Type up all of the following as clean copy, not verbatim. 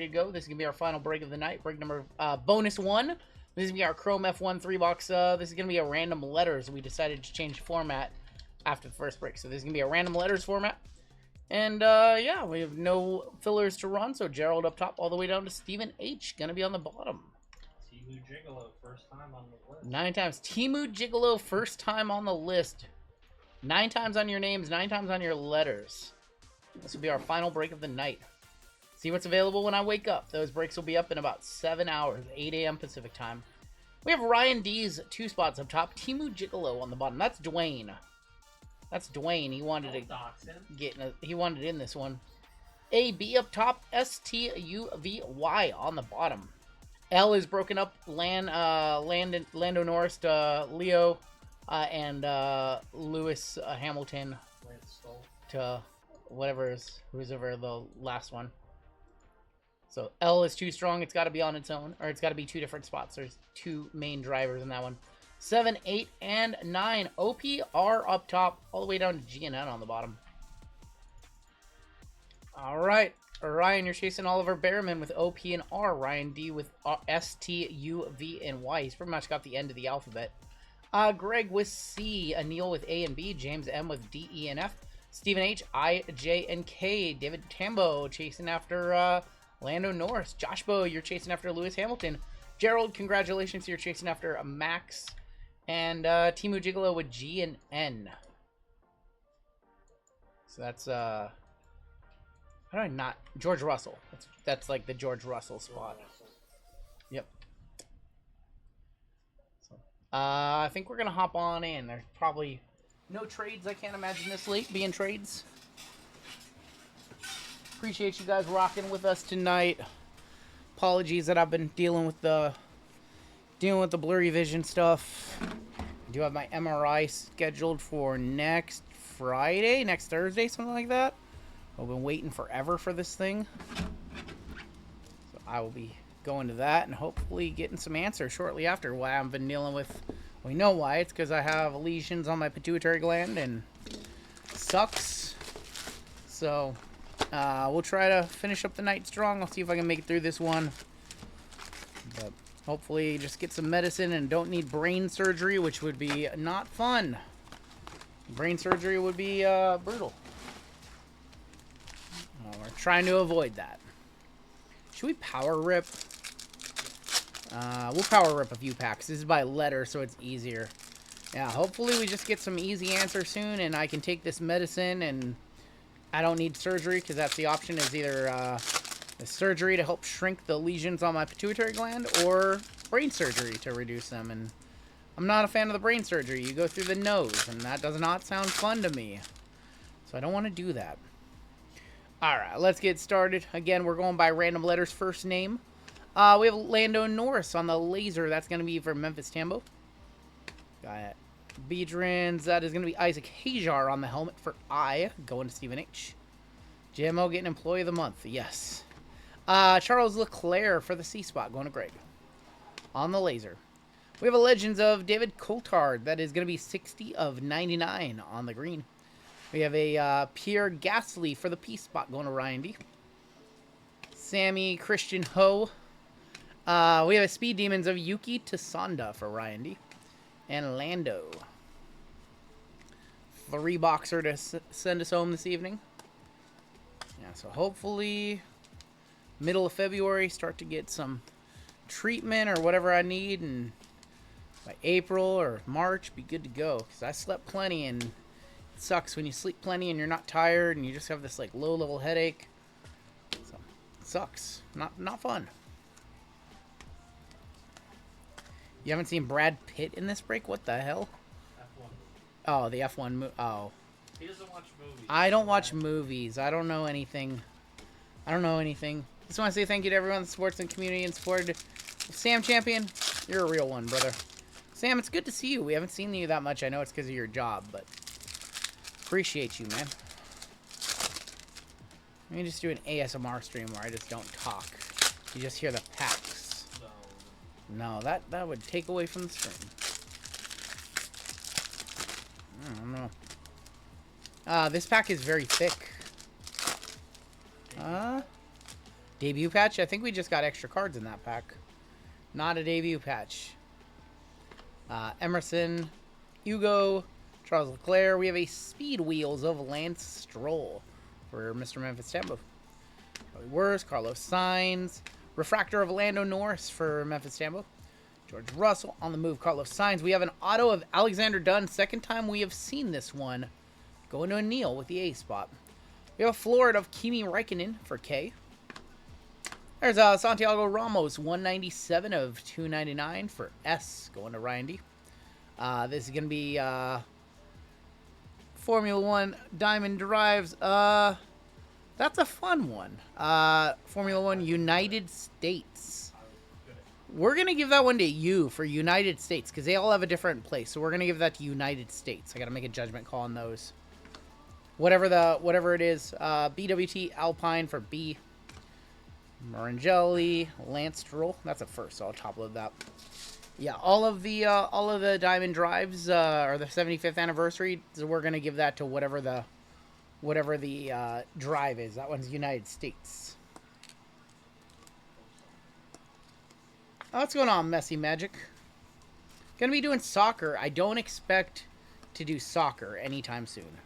There you go. This is gonna be our final break of the night. Break number bonus one. This is gonna be our Chrome F1 3-box. This is gonna be a random letters. We decided to change format after the first break, so this is gonna be a random letters format. And yeah, we have no fillers to run. So Gerald up top, all the way down to Stephen H. Gonna be on the bottom. Timu Gigolo, first time on the list. 9 times. Timu Gigolo, first time on the list. 9 times on your names, 9 times on your letters. This will be our final break of the night. See what's available when I wake up. Those breaks will be up in about 7 hours, 8 a.m. Pacific time. We have Ryan D's 2 spots up top. Timu Gigolo on the bottom. That's Dwayne. That's Dwayne. He wanted he wanted in this one. AB up top. STUVY on the bottom. L is broken up. Lando Norris to Leo and Lewis Hamilton to who's ever the last one. So L is too strong. It's got to be on its own, or it's got to be 2 different spots. There's 2 main drivers in that one. 7, 8, and 9. OPR up top, all the way down to G and N on the bottom. All right, Ryan, you're chasing Oliver Behrman with OP and R. Ryan D with S, T, U, V, and Y. He's pretty much got the end of the alphabet. Greg with C. Anil with A and B. James M with D, E, and F. Stephen H, I, J, and K. David Tambo chasing after Lando Norris. Josh Bo, you're chasing after Lewis Hamilton. Gerald, congratulations, you're chasing after Max. And Timu Gigolo with G and N. So that's how do I not George Russell? That's like the George Russell spot. Yep. So, I think we're gonna hop on in. There's probably no trades. I can't imagine this late being trades. Appreciate you guys rocking with us tonight. Apologies that I've been dealing with the blurry vision stuff. I do have my MRI scheduled for next Thursday, something like that. I've been waiting forever for this thing. So I will be going to that and hopefully getting some answers shortly after why I've been dealing with. We know why. It's because I have lesions on my pituitary gland and it sucks. So we'll try to finish up the night strong. I'll see if I can make it through this one. But hopefully just get some medicine and don't need brain surgery, which would be not fun. Brain surgery would be brutal. We're trying to avoid that. Should we power rip? We'll power rip a few packs. This is by letter, so it's easier. Yeah, hopefully we just get some easy answers soon, and I can take this medicine, and I don't need surgery, because that's the option, is either the surgery to help shrink the lesions on my pituitary gland, or brain surgery to reduce them, and I'm not a fan of the brain surgery. You go through the nose, and that does not sound fun to me. So I don't want to do that. Alright, let's get started. Again, we're going by random letters first name. We have Lando Norris on the laser. That's going to be for Memphis Tambo. Got Beedrins. That is going to be Isaac Hajar on the helmet for I. Going to Stephen H. JMO getting Employee of the Month. Yes. Charles Leclerc for the C spot. Going to Greg. On the laser. We have a Legends of David Coulthard. That is going to be 60 of 99 on the green. We have a Pierre Gasly for the P spot going to Ryan D. Sammy Christian Ho. We have a Speed Demons of Yuki Tsunoda for Ryan D. And Lando. 3-boxer to send us home this evening. Yeah, so hopefully middle of February start to get some treatment or whatever I need, and by April or March be good to go, because I slept plenty, and it sucks when you sleep plenty and you're not tired and you just have this like low level headache. So it sucks. Not fun. You haven't seen Brad Pitt in this break? What the hell? F1. Oh, the F1 oh. He doesn't watch movies. I don't watch movies. I don't know anything. Just want to say thank you to everyone in the sports and community and supported. Sam Champion, you're a real one, brother. Sam, it's good to see you. We haven't seen you that much. I know it's because of your job, but appreciate you, man. Let me just do an ASMR stream where I just don't talk. You just hear the packs. No, that would take away from the stream. I don't know. This pack is very thick. Debut patch? I think we just got extra cards in that pack. Not a debut patch. Emerson, Hugo, Charles Leclerc. We have a Speed Wheels of Lance Stroll for Mr. Memphis Tambo. Worse, Carlos Sainz. Refractor of Lando Norris for Memphis Tambo. George Russell on the move, Carlos Sainz. We have an auto of Alexander Dunn. Second time we have seen this one. Going to a Neil with the A spot. We have a Florida of Kimi Räikkönen for K. There's Santiago Ramos, 197 of 299 for S, going to Ryan D. This is going to be Formula 1 Diamond Drives. That's a fun one. Formula 1 United States. We're going to give that one to you for United States because they all have a different place. So we're going to give that to United States. I got to make a judgment call on those. Whatever it is. BWT Alpine for B. Marangeli, Lance Stroll. That's a first, so I'll top load that. Yeah, all of the Diamond Drives are the 75th anniversary. So we're gonna give that to whatever the drive is. That one's United States. Oh, what's going on, Messy Magic? Gonna be doing soccer. I don't expect to do soccer anytime soon.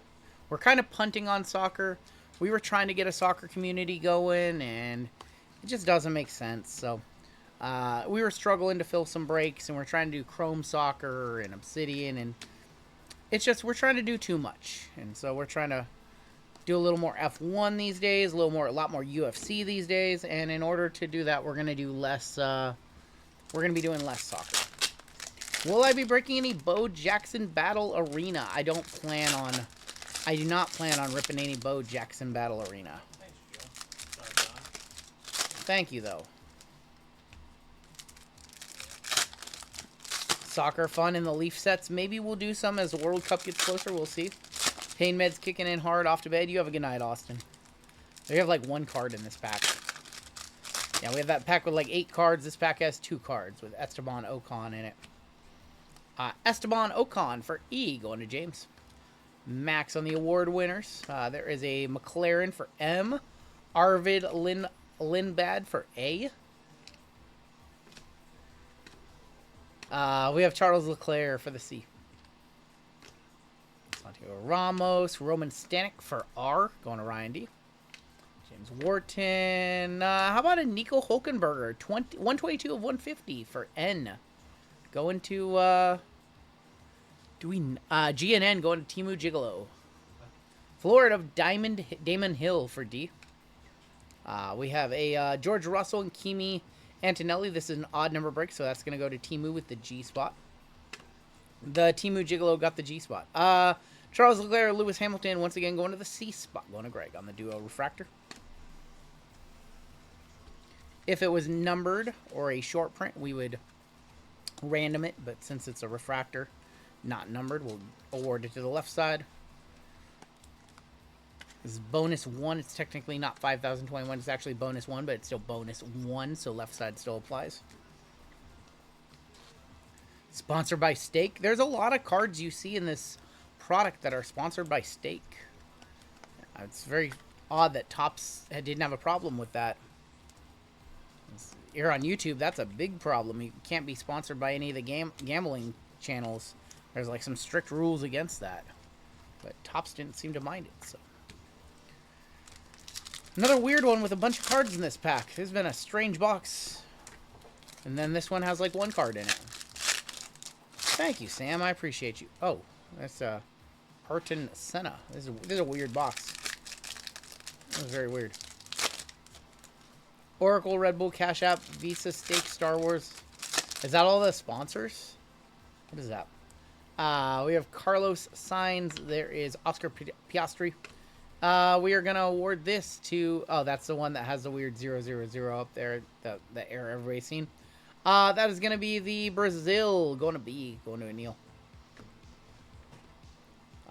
We're kind of punting on soccer. We were trying to get a soccer community going, and it just doesn't make sense. So we were struggling to fill some breaks, and we're trying to do Chrome Soccer and Obsidian, and it's just we're trying to do too much. And so we're trying to do a little more F1 these days, a lot more UFC these days. And in order to do that, we're gonna do less. We're gonna be doing less soccer. Will I be breaking any Bo Jackson Battle Arena? I do not plan on ripping any Bo Jackson Battle Arena. Thank you, though. Soccer fun in the Leaf sets. Maybe we'll do some as the World Cup gets closer. We'll see. Pain Med's kicking in hard off to bed. You have a good night, Austin. We have like one card in this pack. Yeah, we have that pack with like 8 cards. This pack has 2 cards with Esteban Ocon in it. Esteban Ocon for E going to James. Max on the award winners. There is a McLaren for M. Arvid Lindbad for A. We have Charles Leclerc for the C. Santiago Ramos. Roman Stanek for R. Going to Ryan D. James Wharton. How about a Nico Hulkenberger? 122 of 150 for N. Going to... GNN going to Timu Gigolo. Florida of Damon Hill for D. We have a George Russell and Kimi Antonelli. This is an odd number break, so that's going to go to Timu with the G spot. The Timu Gigolo got the G spot. Charles Leclerc, Lewis Hamilton, once again going to the C spot. Going to Greg on the Duo Refractor. If it was numbered or a short print, we would random it, but since it's a refractor, not numbered, we'll award it to the left side. This is bonus 1. It's technically not 5,021. It's actually bonus 1, but it's still bonus 1, so left side still applies. Sponsored by Steak. There's a lot of cards you see in this product that are sponsored by Steak. It's very odd that Topps didn't have a problem with that. Here on YouTube, that's a big problem. You can't be sponsored by any of the gambling channels. There's like some strict rules against that. But Topps didn't seem to mind it, so. Another weird one with a bunch of cards in this pack. This has been a strange box. And then this one has like 1 card in it. Thank you, Sam. I appreciate you. Oh, that's Ayrton Senna. This is a weird box. That was very weird. Oracle, Red Bull, Cash App, Visa, Stake, Star Wars. Is that all the sponsors? What is that? We have Carlos Sainz. There is Oscar Piastri. We are going to award this to... Oh, that's the one that has the weird 000 up there. The error everybody's seen. That is going to be the Brazil. Going to B. Going to Anil.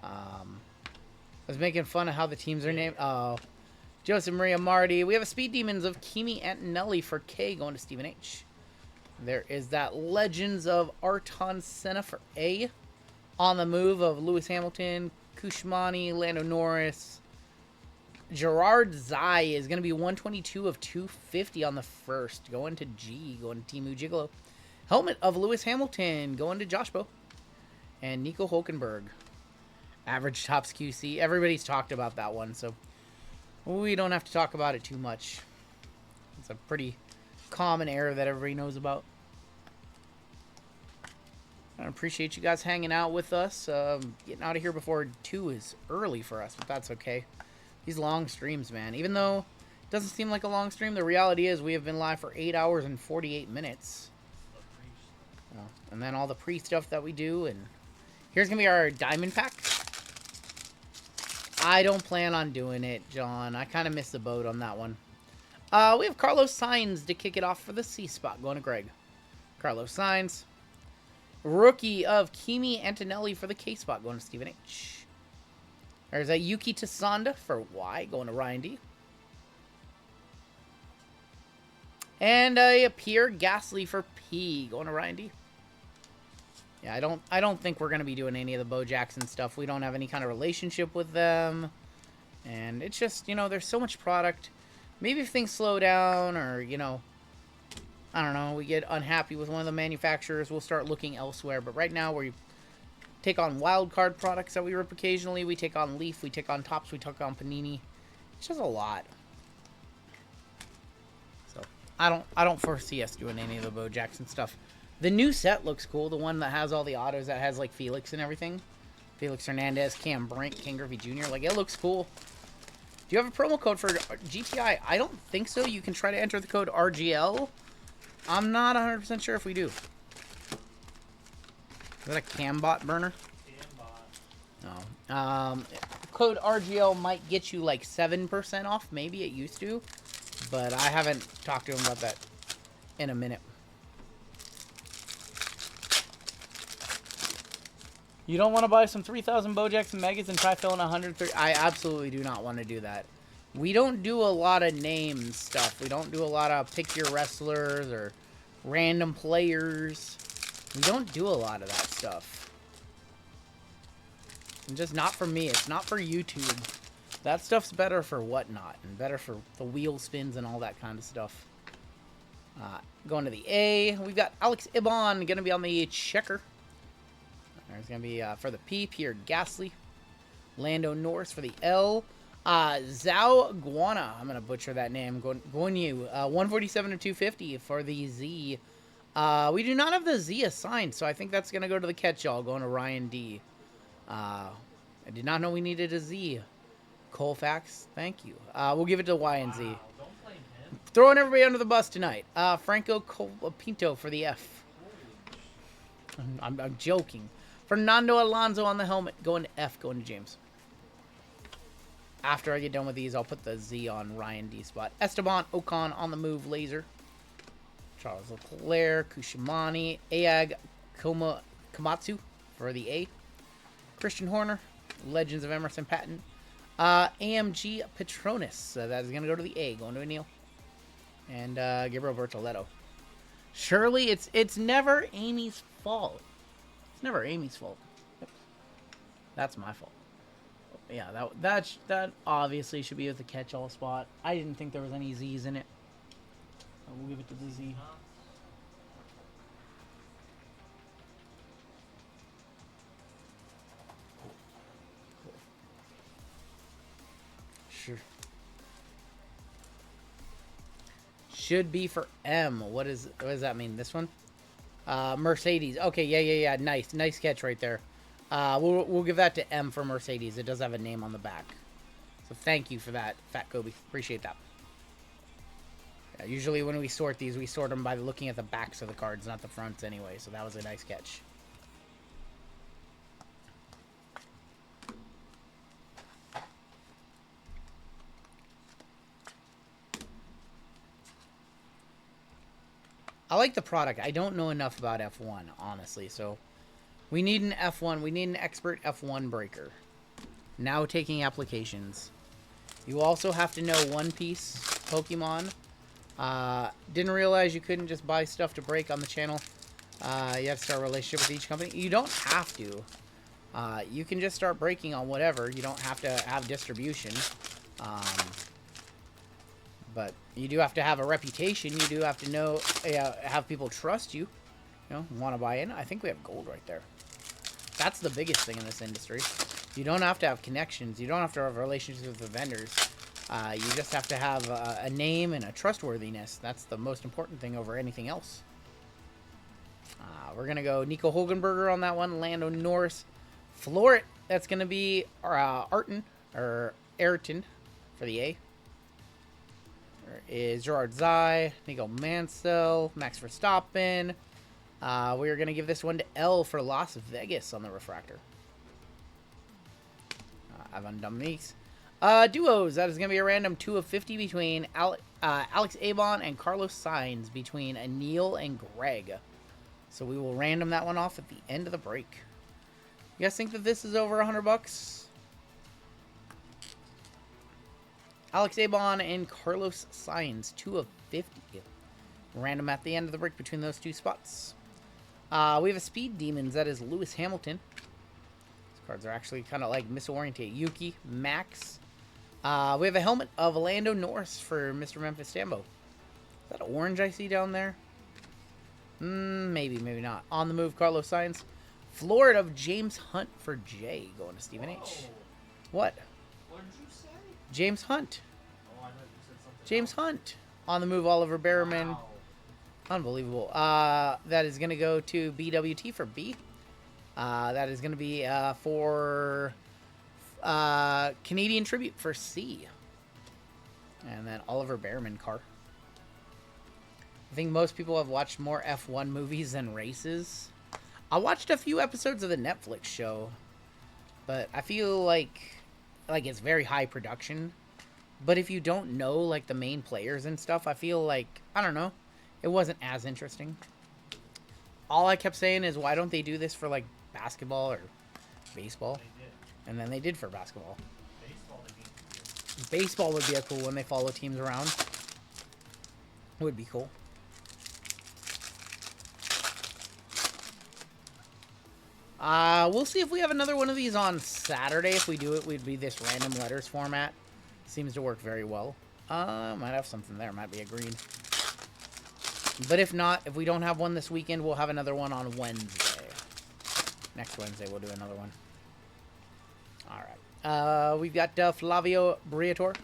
I was making fun of how the teams are named. Oh... Joseph Maria Marty. We have a Speed Demons of Kimi Antonelli for K going to Stephen H. There is that Legends of Ayrton Senna for A. On the move of Lewis Hamilton, Kushmani, Lando Norris, Gerard Zai is going to be 122 of 250 on the first. Going to G. Going to Timu Gigolo. Helmet of Lewis Hamilton. Going to Josh Bo. And Nico Hulkenberg. Average Tops QC. Everybody's talked about that one, so we don't have to talk about it too much. It's a pretty common error that everybody knows about. I appreciate you guys hanging out with us. Getting out of here before 2 is early for us, but that's okay. These long streams, man. Even though it doesn't seem like a long stream, the reality is we have been live for 8 hours and 48 minutes. And then all the pre-stuff that we do. And here's going to be our diamond pack. I don't plan on doing it, John. I kind of missed the boat on that one. We have Carlos Sainz to kick it off for the C spot. Going to Greg. Carlos Sainz. Rookie of Kimi Antonelli for the K spot. Going to Stephen H. There's a Yuki Tsunoda for Y. Going to Ryan D. And a Pierre Gasly for P. Going to Ryan D. Yeah, I don't think we're going to be doing any of the Bo Jackson stuff. We don't have any kind of relationship with them. And it's just, you know, there's so much product. Maybe if things slow down or, you know, I don't know, we get unhappy with one of the manufacturers, we'll start looking elsewhere. But right now, we take on wildcard products that we rip occasionally. We take on Leaf, we take on Topps, we take on Panini. It's just a lot. So, I don't foresee us doing any of the Bo Jackson stuff. The new set looks cool. The one that has all the autos that has, like, Felix and everything. Felix Hernandez, Cam Brink, King Griffey Jr. Like, it looks cool. Do you have a promo code for GTI? I don't think so. You can try to enter the code RGL. I'm not 100% sure if we do. Is that a Cambot burner? No. Code RGL might get you, like, 7% off. Maybe it used to. But I haven't talked to him about that in a minute. You don't want to buy some 3,000 Bojacks and Megas and try filling 130? I absolutely do not want to do that. We don't do a lot of name stuff. We don't do a lot of pick your wrestlers or random players. We don't do a lot of that stuff. And just not for me. It's not for YouTube. That stuff's better for Whatnot and better for the wheel spins and all that kind of stuff. Going to the A, we've got Alex Ibon going to be on the checker. There's going to be, for the P, Pierre Gasly. Lando Norris for the L. Zhao Guana. I'm going to butcher that name. Guanyu. 147 to 250 for the Z. We do not have the Z assigned, so I think that's going to go to the catch-all, going to Ryan D. I did not know we needed a Z. Colfax, thank you. We'll give it to Y and Z. Wow, don't blame him. Throwing everybody under the bus tonight. Franco Pinto for the F. I'm joking. Fernando Alonso on the helmet, going to F, going to James. After I get done with these, I'll put the Z on Ryan D spot. Esteban Ocon on the move, laser. Charles Leclerc, Kushimani, Ayag Komatsu for the A. Christian Horner, Legends of Emerson Patton. AMG Petronas, that is going to go to the A, going to Anil. And Gabriel Bertoletto. Surely it's never Amy's fault. It's never Amy's fault. That's my fault. Yeah, that obviously should be at the catch-all spot. I didn't think there was any Z's in it. We'll give it to the Z. Cool. Sure. Should be for M. What does that mean? This one? Mercedes. Okay, yeah. Nice catch right there. We'll give that to M for Mercedes. It does have a name on the back. So thank you for that, Fat Kobe. Appreciate that. Yeah, usually when we sort these, we sort them by looking at the backs of the cards, not the fronts anyway. So that was a nice catch. I like the product. I don't know enough about F1, honestly. So we need an F1. We need an expert F1 breaker. Now taking applications. You also have to know One Piece Pokemon. Didn't realize you couldn't just buy stuff to break on the channel. You have to start a relationship with each company. You don't have to. You can just start breaking on whatever. You don't have to have distribution. Um, but you do have to have a reputation. You do have to know, have people trust you. You know, want to buy in. I think we have gold right there. That's the biggest thing in this industry. You don't have to have connections. You don't have to have relationships with the vendors. You just have to have a name and a trustworthiness. That's the most important thing over anything else. We're going to go Nico Hulkenberger on that one. Lando Norris. Florit. That's going to be Arton, or Ayrton for the A. There is Gerard Zai, Nico Mansell, Max Verstappen. We're going to give this one to L for Las Vegas on the refractor. Ivan Dominiques. Duos. That is going to be a random 2 of 50 between Alex Albon and Carlos Sainz, between Anil and Greg. So we will random that one off at the end of the break. You guys think that this is over $100? Alex Albon and Carlos Sainz, 2 of 50. Random at the end of the break between those two spots. We have a Speed Demons. That is Lewis Hamilton. These cards are actually kind of like misorientate. Yuki, Max. We have a helmet of Lando Norris for Mr. Memphis Stambo. Is that orange I see down there? Maybe, maybe not. On the move, Carlos Sainz. Florida of James Hunt for J, going to Stephen H. What? What did you say? James Hunt. Oh, I thought you said something James else. Hunt. On the move, Oliver Behrman. Wow. Unbelievable. That is going to go to BWT for B. That is going to be for Canadian Tribute for C. And then Oliver Behrman car. I think most people have watched more F1 movies than races. I watched a few episodes of the Netflix show, but I feel like it's very high production. But if you don't know like the main players and stuff, I feel like, I don't know, it wasn't as interesting. All I kept saying is, why don't they do this for like basketball or baseball? They did. And then they did for basketball. Baseball, they need to do. Baseball would be a cool one. They follow teams around. Would be cool. We'll see if we have another one of these on Saturday. If we do it, we'd be this random letters format. Seems to work very well. Might have something there. Might be a green. But if not, if we don't have one this weekend, we'll have another one on Wednesday. Next Wednesday, we'll do another one. All right. We've got Flavio Briatore.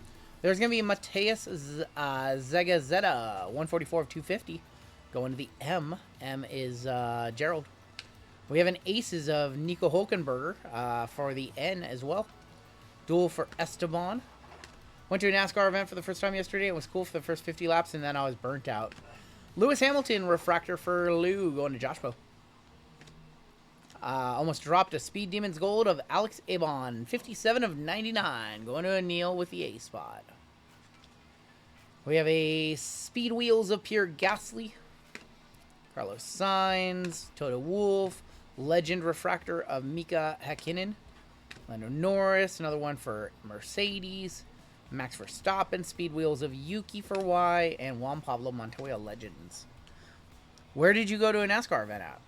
There's going to be Mateus Zegazeta, 144 of 250. Going to the M. M is Gerald. We have an Aces of Nico Hulkenberger for the N as well. Duel for Esteban. Went to a NASCAR event for the first time yesterday. It was cool for the first 50 laps, and then I was burnt out. Lewis Hamilton refractor for Lou, going to Josh Poe. Almost dropped a Speed Demons Gold of Alex Albon, 57 of 99, going to Anil with the A spot. We have a Speed Wheels of Pierre Gasly. Carlos Sainz, Toto Wolff. Legend refractor of Mika Häkkinen. Lando Norris, another one for Mercedes. Max Verstappen, Speed Wheels of Yuki for Y, and Juan Pablo Montoya Legends. Where did you go to a NASCAR event at?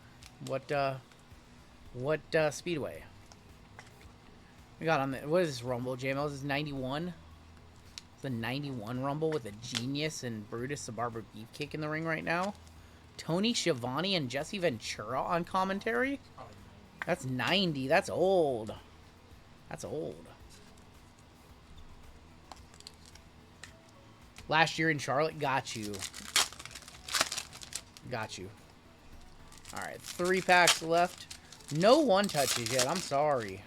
What speedway? We got on the, what is this Rumble, JML? This is 91. It's the 91 Rumble with a Genius and Brutus the Barber Beefcake in the ring right now. Tony Schiavone and Jesse Ventura on commentary? That's 90. That's old. That's old. Last year in Charlotte, got you. Got you. All right, 3 packs left. No one touches yet. I'm sorry.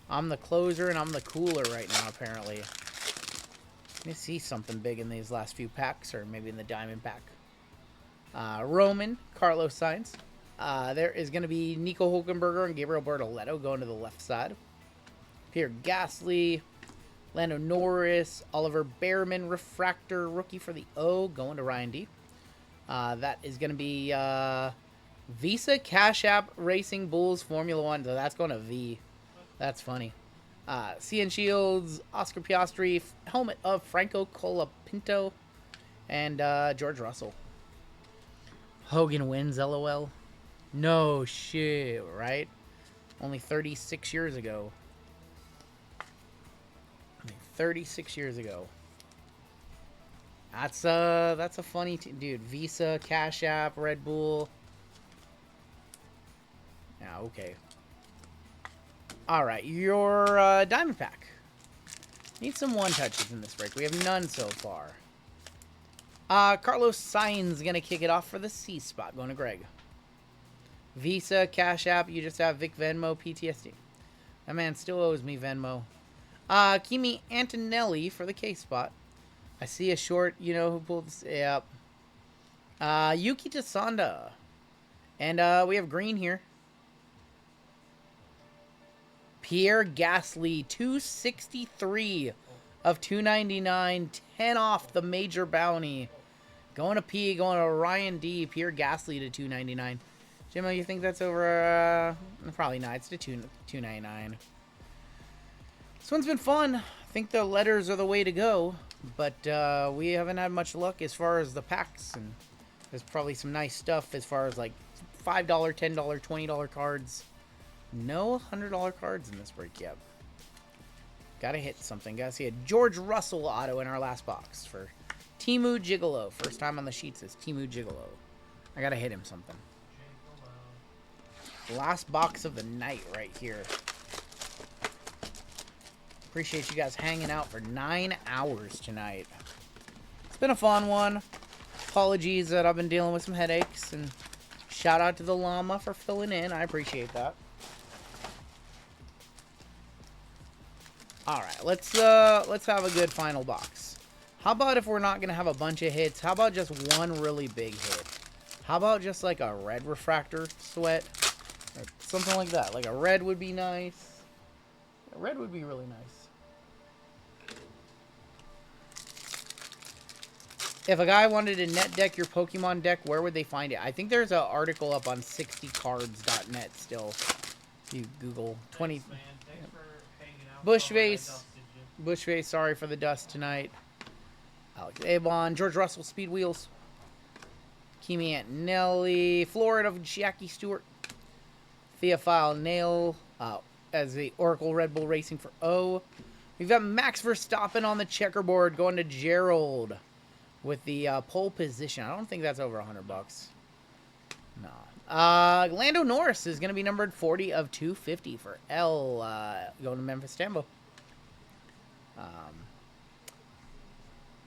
I'm the closer and I'm the cooler right now, apparently. Let me see something big in these last few packs, or maybe in the diamond pack. Roman, Carlos Sainz. There is going to be Nico Hulkenberger and Gabriel Bertoletto going to the left side. Pierre Gasly, Lando Norris, Oliver Behrman, refractor rookie for the O, going to Ryan D. That is going to be Visa Cash App Racing Bulls Formula One. So that's going to V. That's funny. CN Shields, Oscar Piastri, helmet of Franco Colapinto, and George Russell. Hogan wins, LOL. No shit, right? Only 36 years ago. Let me 36 years ago. That's a funny dude. Visa, Cash App, Red Bull. Yeah, okay. All right, your diamond pack. Need some one touches in this break. We have none so far. Carlos Sainz gonna kick it off for the C spot. Going to Greg. Visa, Cash App. You just have Vic Venmo, PTSD. That man still owes me Venmo. Kimi Antonelli for the K spot. I see a short. You know who pulled this? Yep. Yuki Tasanda. And we have green here. Pierre Gasly, 263 of 299, 10 off the major bounty. Going to P, going to Ryan D, Pierre Gasly to 299. Jimmo, you think that's over? Probably not. It's to 299. This one's been fun. I think the letters are the way to go, but we haven't had much luck as far as the packs, and there's probably some nice stuff as far as like $5, $10, $20 cards. No $100 cards in this break yet. Gotta hit something. Gotta see a George Russell auto in our last box for Timu Gigolo. First time on the sheet says Timu Gigolo. I gotta hit him something. Last box of the night right here. Appreciate you guys hanging out for 9 hours tonight. It's been a fun one. Apologies that I've been dealing with some headaches, and shout out to the llama for filling in. I appreciate that. All right, let's have a good final box. How about if we're not gonna have a bunch of hits? How about just one really big hit? How about just like a red refractor sweat, or something like that? Like a red would be nice. A red would be really nice. If a guy wanted to net deck your Pokemon deck, where would they find it? I think there's an article up on 60cards.net still. If you Google 20. Thanks, man. Thanks for hanging out. Bushface, sorry for the dust tonight. Alex Avon, George Russell, Speed Wheels. Kimi Antonelli, Florida of Jackie Stewart. Theophile Nail as the Oracle Red Bull Racing for O. We've got Max Verstappen on the checkerboard going to Gerald with the pole position. I don't think that's over $100. No. Lando Norris is going to be numbered 40 of 250 for L, going to Memphis Tambo.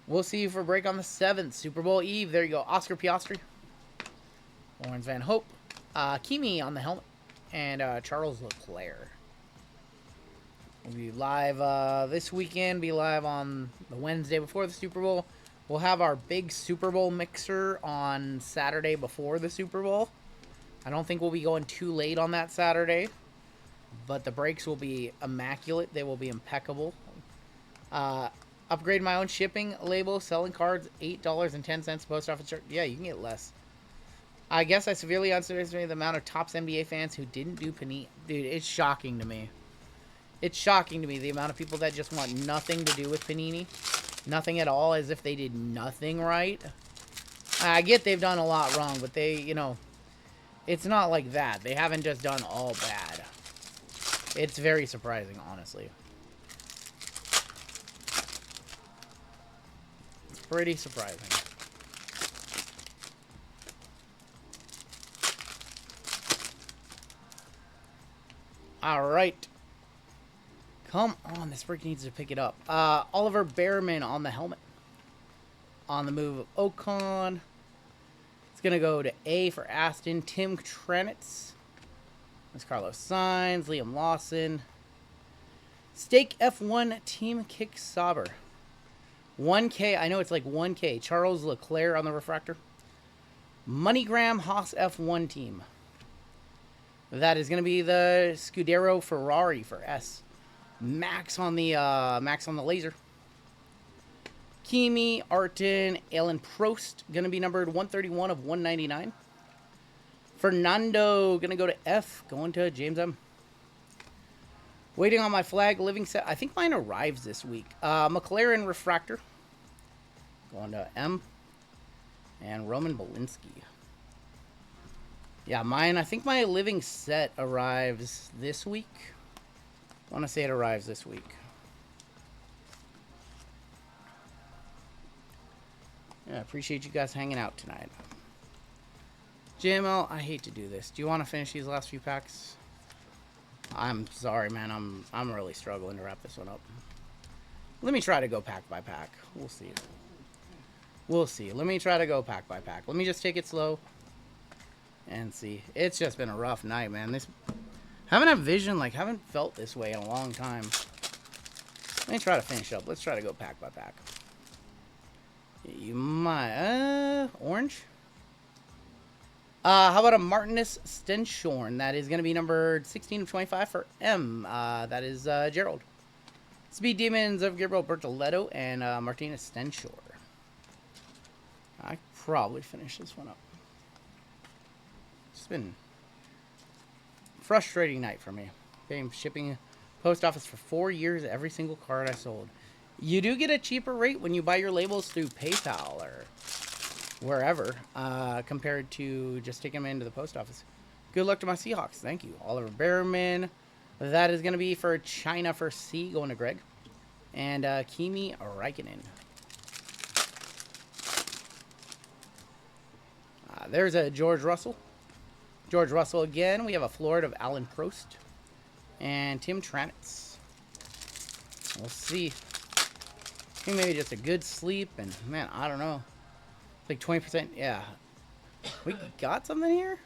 We'll see you for a break on the 7th. Super Bowl Eve. There you go. Oscar Piastri. Lawrence Van Hope. Kimi on the helmet. And Charles Leclerc. We'll be live this weekend. Be live on the Wednesday before the Super Bowl. We'll have our big Super Bowl mixer on Saturday before the Super Bowl. I don't think we'll be going too late on that Saturday, but the breaks will be immaculate. They will be impeccable. Upgrade my own shipping label, selling cards, $8.10 post office charge. Yeah, you can get less. I guess I severely underestimated the amount of Topps NBA fans who didn't do Panini. Dude, it's shocking to me. It's shocking to me, the amount of people that just want nothing to do with Panini. Nothing at all, as if they did nothing right. I get they've done a lot wrong, but they, you know, it's not like that. They haven't just done all bad. It's very surprising, honestly. It's pretty surprising. All right. Come on, this break needs to pick it up. Oliver Behrman on the helmet. On the move of Ocon. It's going to go to A for Aston. Tim Trenitz. There's Carlos Sainz. Liam Lawson. Stake F1 Team Kick Sauber. 1K. I know it's like 1K. Charles Leclerc on the refractor. MoneyGram Haas F1 team. That is going to be the Scudero Ferrari for S. Max on the laser. Kimi, Arton, Alan Prost, going to be numbered 131 of 199. Fernando, going to go to F, going to James M. Waiting on my flag, living set. I think mine arrives this week. McLaren Refractor, going to M. And Roman Belinsky. Yeah, mine, I think my living set arrives this week. I want to say it arrives this week. Yeah, I appreciate you guys hanging out tonight. JML, I hate to do this. Do you want to finish these last few packs? I'm sorry, man. I'm really struggling to wrap this one up. Let me try to go pack by pack. We'll see. We'll see. Let me try to go pack by pack. Let me just take it slow and see. It's just been a rough night, man. This haven't had vision, like haven't felt this way in a long time. Let me try to finish up. Let's try to go pack by pack. You might orange. How about a Martinus Stenshorn? That is going to be numbered 16 of 25 for M. That is Gerald. Speed Demons of Gabriel Bertoletto and Martinez Stenshore. I probably finish this one up. It's been a frustrating night for me. Been shipping post office for 4 years, every single card I sold. You do get a cheaper rate when you buy your labels through PayPal or wherever, compared to just taking them into the post office. Good luck to my Seahawks. Thank you. Oliver Behrman. That is going to be for China for C, going to Greg. And Kimi Räikkönen. There's a George Russell. George Russell again. We have a Florida of Alan Prost. And Tim Tranitz. We'll see. I think maybe just a good sleep. And, man, I don't know. Like 20%. Yeah. We got something here?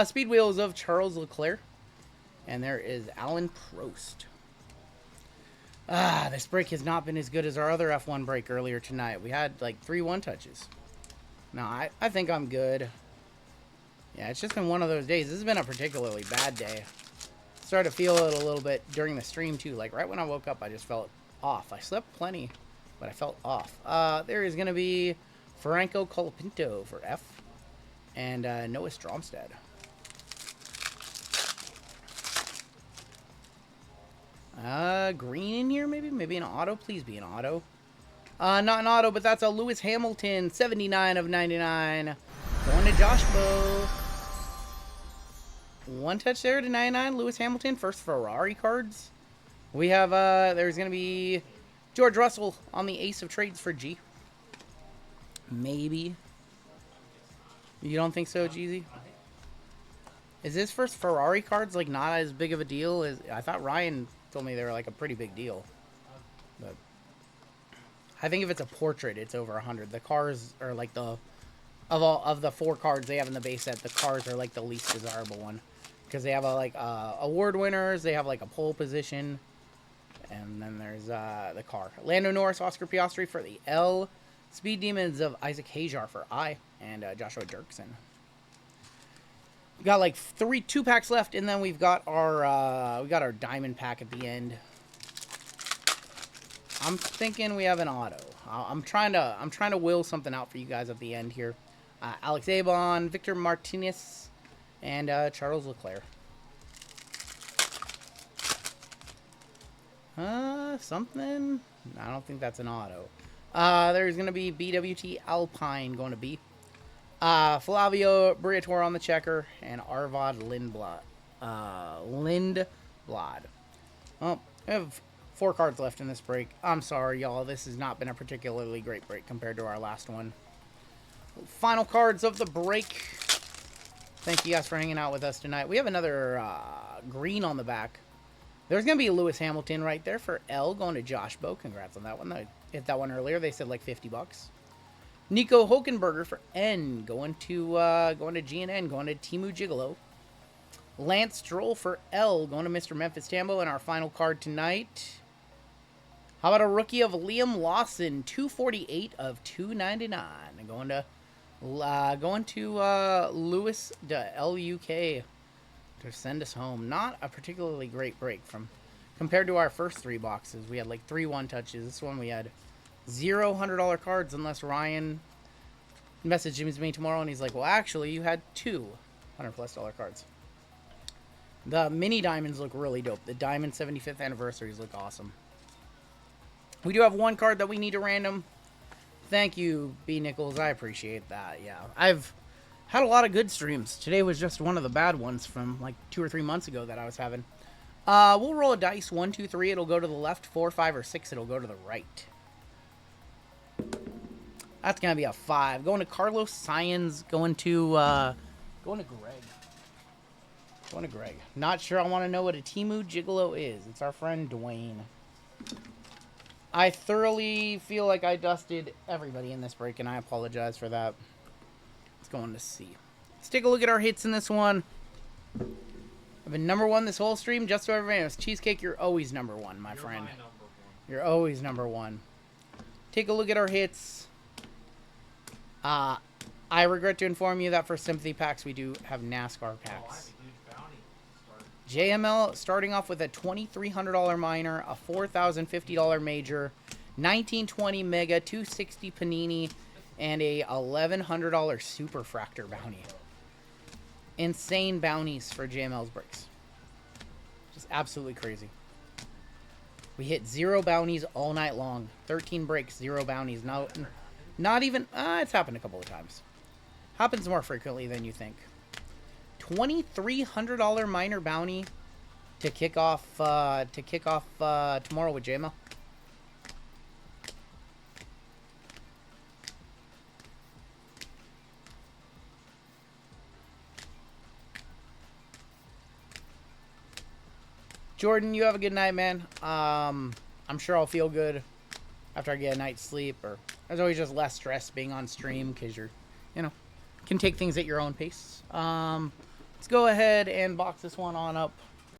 Speed Wheels of Charles Leclerc. And there is Alan Prost. This break has not been as good as our other F1 break earlier tonight. We had like 3 one-touches. No, I think I'm good. Yeah, it's just been one of those days. This has been a particularly bad day. Started to feel it a little bit during the stream, too. Like, right when I woke up, I just felt off. I slept plenty, but I felt off. There is going to be Franco Colapinto for F. And Noah Stromstad. Green in here, maybe? Maybe an auto? Please be an auto. Not an auto, but that's a Lewis Hamilton, 79 of 99. Going to Josh Bow. One touch there to 99, Lewis Hamilton. First Ferrari cards. We have, there's going to be George Russell on the Ace of Trades for G. Maybe. You don't think so, Jeezy? Is this first Ferrari cards, like, not as big of a deal? I thought Ryan told me they were, like, a pretty big deal. But I think if it's a portrait, it's over 100. The cars are, like, of the 4 cards they have in the base set, the cars are, like, the least desirable one. Because they have, award winners, they have, like, a pole position. And then there's, the car. Lando Norris, Oscar Piastri for the L. Speed Demons of Isaac Hajar for I. And Joshua Dirksen. We got like 2 packs left, and then we've got our diamond pack at the end. I'm thinking we have an auto. I'm trying to will something out for you guys at the end here. Alex Abon, Victor Martinez, and Charles Leclerc. Something? I don't think that's an auto. There's gonna be BWT Alpine going to B. Flavio Briatore on the checker, and Arvad Lindblad. Well, I have 4 cards left in this break. I'm sorry, y'all. This has not been a particularly great break compared to our last one. Final cards of the break. Thank you guys for hanging out with us tonight. We have another green on the back. There's going to be a Lewis Hamilton right there for L, going to Josh Bow. Congrats on that one. I hit that one earlier. They said like $50. Nico Hulkenberger for N, going to G and N, going to Timu Gigolo. Lance Stroll for L, going to Mr. Memphis Tambo. And our final card tonight. How about a rookie of Liam Lawson, 248 of 299, going to Lewis de LUK to send us home. Not a particularly great break compared to our first 3 boxes. We had like 3 one-touches. This one we had 0 $100 cards, unless Ryan messages me tomorrow and he's like, well, actually, you had 2 $100+ cards. The mini diamonds look really dope. The diamond 75th anniversaries look awesome. We do have 1 card that we need to random. Thank you, B. Nichols. I appreciate that. Yeah, I've had a lot of good streams. Today was just one of the bad ones from like 2 or 3 months ago that I was having. We'll roll a dice. 1, 2, 3. It'll go to the left. 4, 5, or 6. It'll go to the right. That's gonna be a 5. Going to Carlos Science. Going to Greg. Going to Greg. Not sure I want to know what a Temu Gigolo is. It's our friend Dwayne. I thoroughly feel like I dusted everybody in this break, and I apologize for that. Let's go on to C. Let's take a look at our hits in this one. I've been number 1 this whole stream. Just so everybody knows, Cheesecake, you're always number 1, my friend. My number 1. You're always number 1. Take a look at our hits. I regret to inform you that for sympathy packs, we do have NASCAR packs. Oh, I have a huge bounty start. JML starting off with a $2,300 minor, a $4,050 major, 1920 mega, 260 panini, and a $1,100 super fractor bounty. Insane bounties for JML's breaks. Just absolutely crazy. We hit 0 bounties all night long. 13 breaks, 0 bounties. Not even, it's happened a couple of times. Happens more frequently than you think. $2,300 minor bounty to kick off tomorrow with JML. Jordan, you have a good night, man. I'm sure I'll feel good after I get a night's sleep. Or there's always just less stress being on stream because you're, can take things at your own pace. Let's go ahead and box this one on up.